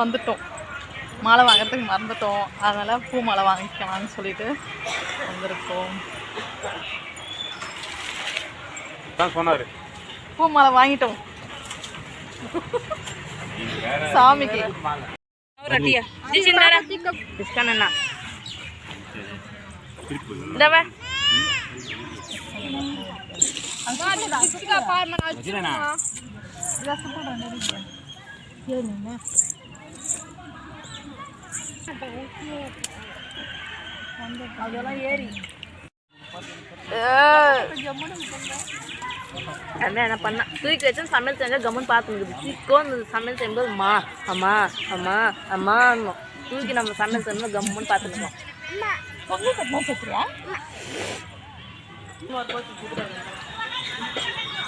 வந்துட்டோம். மாலை வாங்கிறதுக்கு மறந்துட்டோம். அதனால் பூ மாலை வாங்கிக்கலாம்னு சொல்லிட்டு வந்திருக்கோம். பூ மாலை வாங்கிட்டோம் சாமிக்கு. அதெல்லாம் ஏறி என்ன பண்ண தூக்கி வச்சு சமையல் செஞ்சால் கம்முன்னு பார்த்துக்குது. சிக்கோன்னு சமையல் செய்யும்போது அம்மா அம்மா அம்மா அம்மா தூக்கி நம்ம சமையல் செய்யும்போது கம்முன்னு பார்த்துருக்கோம்.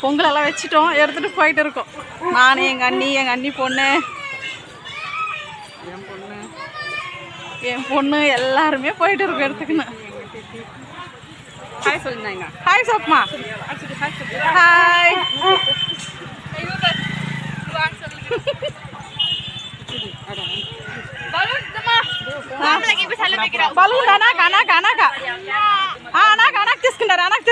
பொங்கலெல்லாம் வச்சுட்டோம், எடுத்துகிட்டு போயிட்டு இருக்கோம். நான் எங்கள் அண்ணி பொண்ணு என் பொண்ணு எல்லாருமே போயிட்டு இருக்கோம் எடுத்துக்கணும். ஹாய் சொல்லிருந்தாங்க. ஹாய் சோப்மா. ஹாய் balloon anak తీసుకున్నారు. anak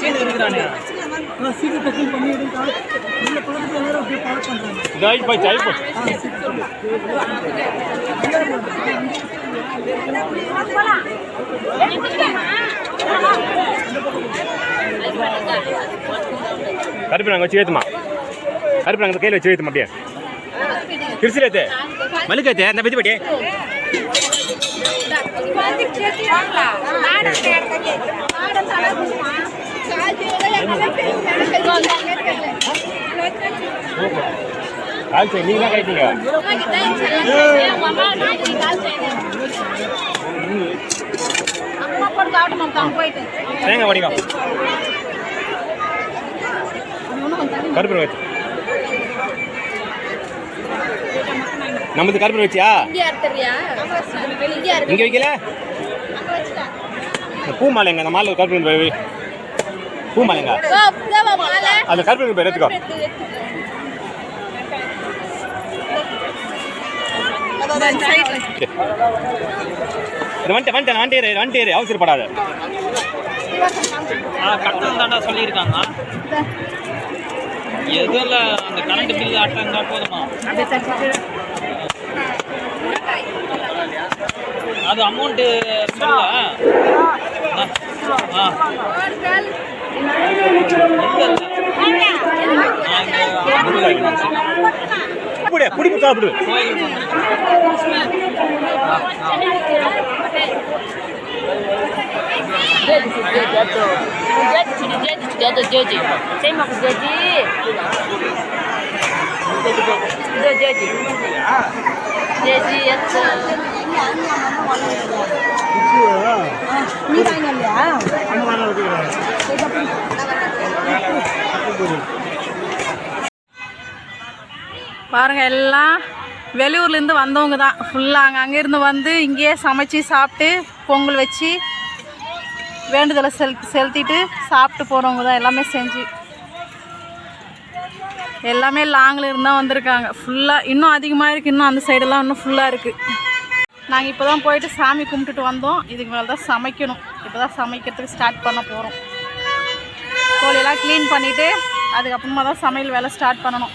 சீன் இருக்குறானே சீன் டக்கிங் பண்ணி எடுங்க. இந்த பக்கத்துல எல்லாரும் அப்படியே பார்க் பண்றாங்க. ஜாய் பாய் ஜாய் பாய். கருப்புறாங்க வச்சு ஏத்துமா. கருப்புறாங்க கையில வச்சு ஏத்துமா அப்படியே. கிருஷ்ணேத்தே மல்லிகைத்தே அந்த வெஜி பட்டி. நீங்க கேட்டீங்க தேங்க வடிவம் கருப்பு வச்சு நமது கருப்பு வச்சியா இங்க வைக்கல. பூ மாலைங்க அந்த மாலை கருப்பு பூ மாலைங்க அந்த கருப்பு போய் எடுத்துக்கோ. வண்டியரு அவசரப்படாத. கட்டணம் தாண்டா சொல்லியிருக்காங்க. எதுல அந்த கரண்ட் பில் ஆட்டாங்க போதுமா? அது அமௌண்ட்டு புடிப்பு சாப்பிடு. பாருங்க எல்லாம் வெளியூர்லேருந்து வந்தவங்க தான் ஃபுல்லாக அங்கேருந்து வந்து இங்கேயே சமைச்சு சாப்பிட்டு பொங்கல் வச்சு வேண்டுதலை செலுத்திட்டு சாப்பிட்டு போகிறவங்க தான் எல்லாமே செஞ்சு. எல்லாமே லாங்கில் இருந்தால் வந்திருக்காங்க ஃபுல்லாக. இன்னும் அதிகமாக இருக்குது, இன்னும் அந்த சைடெல்லாம் இன்னும் ஃபுல்லாக இருக்குது. நாங்கள் இப்போ தான் போயிட்டு சாமி கும்பிட்டுட்டு வந்தோம். இதுக்கு மேலே தான் சமைக்கணும். இப்போ தான் சமைக்கிறதுக்கு ஸ்டார்ட் பண்ண போகிறோம். கோழியெல்லாம் க்ளீன் பண்ணிவிட்டு அதுக்கப்புறமா தான் சமையல் வேலை ஸ்டார்ட் பண்ணணும்.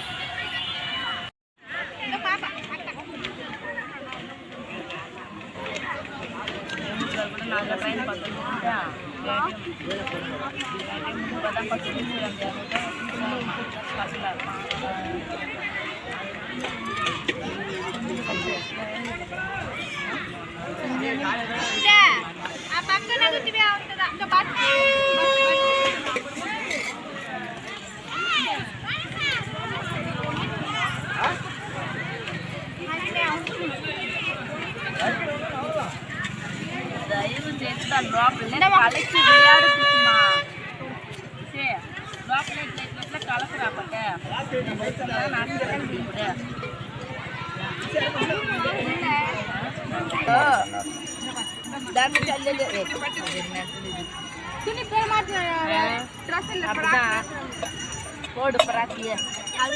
போடு பராத்திய அது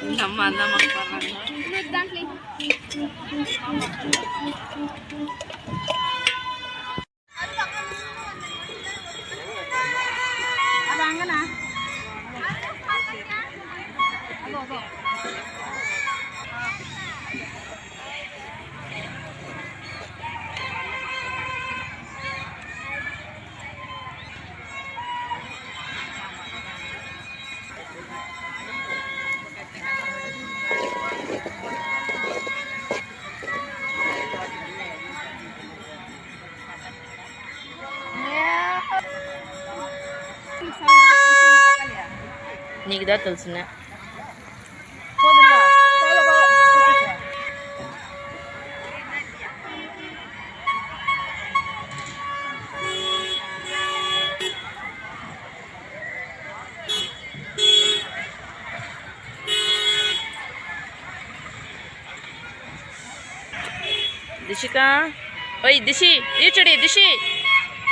இந்த அம்மா அந்த அம்மா பாடுறாங்க. அது அங்கண்ணா నీకు దా తెలుసున్న దిశికా ఓయ్ దిశి ఈచుడి దిశి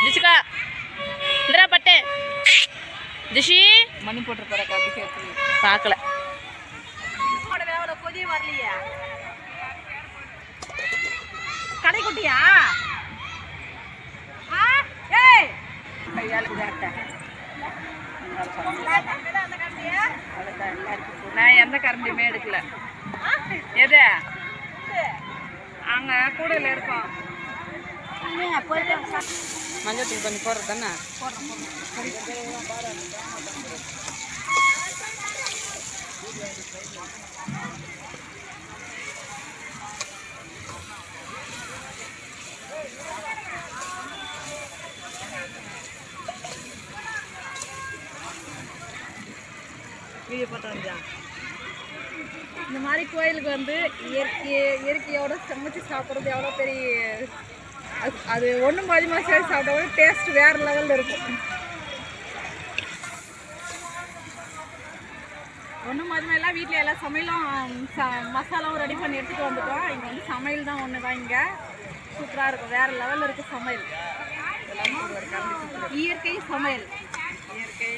దిశికా ఇంద్రా పట్టే திஷி மணி போட்டு போற பார்க்கல கொதி வரலையா கடை குட்டியா நான் எந்த கரண்டியுமே எடுக்கல எது அங்க கூடையில இருக்கோம் மஞ்சள் தூள் பண்ணி போடுறது தானே இந்த மாதிரி கோயிலுக்கு வந்து இயற்கையோட சமைச்சு சாப்பிட்றது எவ்வளோ பெரிய அது ஒன்றும் பாதிமாக சேர்த்து சாப்பிட்டா டேஸ்ட் வேறு லெவலில் இருக்கும். ஒன்றும் பாதிமாக எல்லாம் வீட்டில் எல்லா சமையலும் மசாலாவும் ரெடி பண்ணி எடுத்துகிட்டு வந்துட்டோம். இங்கே வந்து சமையல் தான் ஒன்று தான் இங்கே சூப்பராக இருக்கும், வேறு லெவலில் இருக்குது சமையல். இயற்கை சமையல் இயற்கை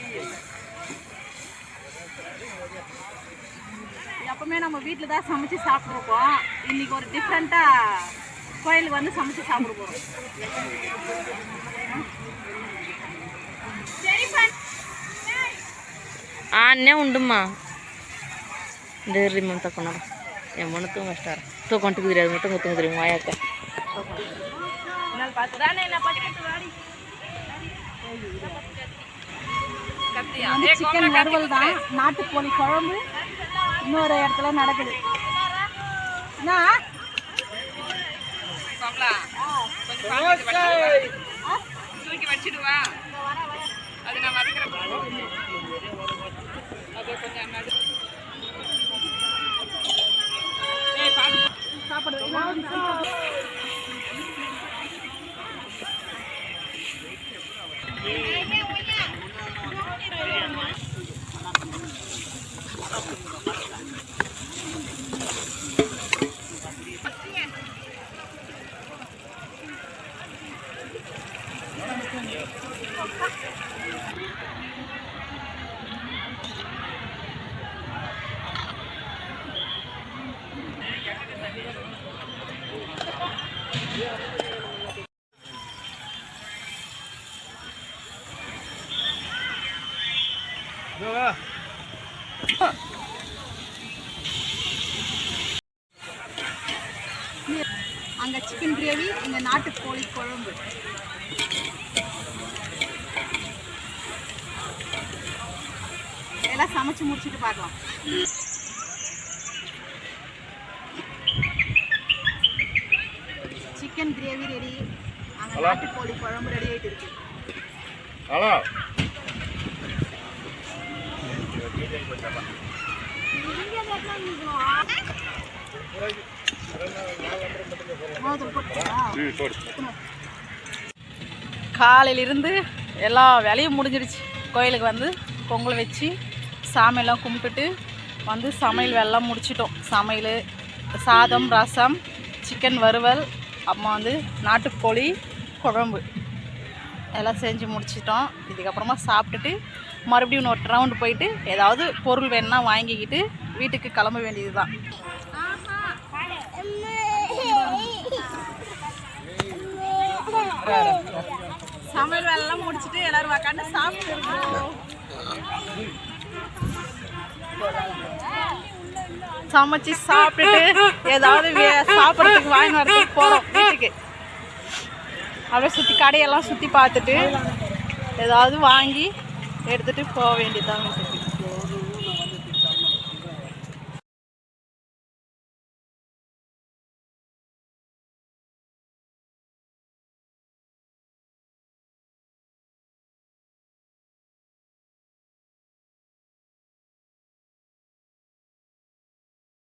எப்பவுமே நம்ம வீட்டில் தான் சமைச்சு சாப்பிட்ருக்கோம். இன்றைக்கி ஒரு டிஃப்ரெண்ட்டாக கோயிலுக்கு வந்து சமைச்சு சாப்பிட போகிறோம். ఆన్నే ఉండమ్మా డైరీ మేము తక్కువ ఏమన్నా తూంగస్తారు తూకొంటకు తిరిగి మొత్తం గుర్తు తిరిగి మాయాక சிக்கன் வறுவல் தான், நாட்டுக்கோழி குழம்பு இன்னொரு இடத்துல நடக்குது. தூக்கி வச்சிடுவா அது நான் வதக்கிறேன். சாப்பிடுறது அங்கே சிக்கன் கிரேவி, இங்கே நாட்டுக்கோழி குழம்பு. எல்லாம் சமைச்சு முடிச்சுட்டு பார்க்கலாம். சிக்கன் கிரேவி ரெடி, அங்கே நாட்டுக்கோழி குழம்பு ரெடி ஆகிட்டு இருக்கு. காலையிலிருந்து எல்லா வேலையும் முடிஞ்சிடுச்சு. கோயிலுக்கு வந்து பொங்கல் வச்சு சாமியெல்லாம் கும்பிட்டுட்டு வந்து சமையல் வேலைலாம் முடிச்சிட்டோம். சமையல் சாதம், ரசம், சிக்கன் வறுவல், அப்புறம் வந்து நாட்டுக்கோழி குழம்பு எல்லாம் செஞ்சு முடிச்சிட்டோம். இதுக்கப்புறமா சாப்பிட்டுட்டு மறுபடியும் இன்னொரு ரவுண்டு போயிட்டு ஏதாவது பொருள் வேணுன்னா வாங்கிக்கிட்டு வீட்டுக்கு கிளம்ப வேண்டியது தான். சமையல் வேலைலாம் முடிச்சுட்டு எல்லோரும் உக்காந்து சாப்பிட்டு இருக்கோம். சமைச்சு சாப்பிட்டுட்டு ஏதாவது சாப்பிட்றதுக்கு வாங்கி வரதுக்கு போகிறோம் வீட்டுக்கு. அப்படியே சுற்றி கடையெல்லாம் சுற்றி பார்த்துட்டு ஏதாவது வாங்கி எடுத்துகிட்டு போக வேண்டியதுதான்.